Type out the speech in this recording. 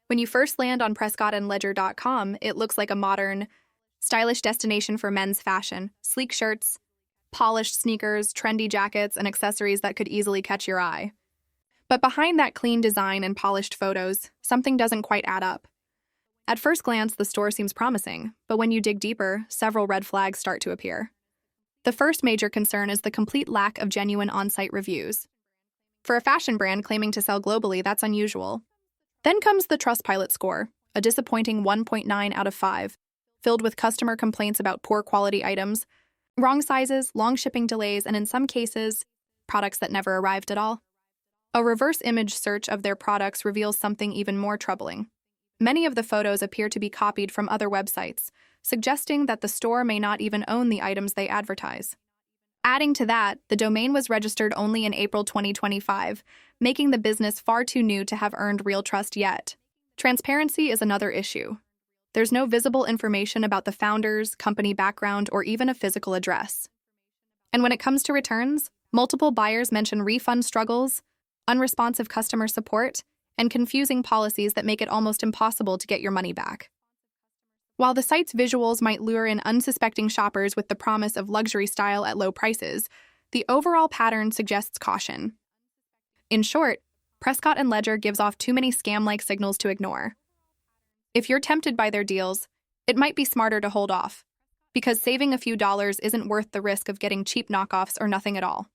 When you first land on PrescottandLedger.com, it looks like a modern, stylish destination for men's fashion. Sleek shirts, polished sneakers, trendy jackets, and accessories that could easily catch your eye. But behind that clean design and polished photos, something doesn't quite add up. At first glance, the store seems promising, but when you dig deeper, several red flags start to appear. The first major concern is the complete lack of genuine on-site reviews. For a fashion brand claiming to sell globally, that's unusual. Then comes the Trustpilot score, a disappointing 1.9 out of 5, filled with customer complaints about poor quality items, wrong sizes, long shipping delays, and in some cases, products that never arrived at all. A reverse image search of their products reveals something even more troubling. Many of the photos appear to be copied from other websites, suggesting that the store may not even own the items they advertise. Adding to that, the domain was registered only in April 2025, making the business far too new to have earned real trust yet. Transparency is another issue. There's no visible information about the founders, company background, or even a physical address. And when it comes to returns, multiple buyers mention refund struggles, unresponsive customer support, and confusing policies that make it almost impossible to get your money back. While the site's visuals might lure in unsuspecting shoppers with the promise of luxury style at low prices, the overall pattern suggests caution. In short, Prescott and Ledger gives off too many scam-like signals to ignore. If you're tempted by their deals, it might be smarter to hold off, because saving a few dollars isn't worth the risk of getting cheap knockoffs or nothing at all.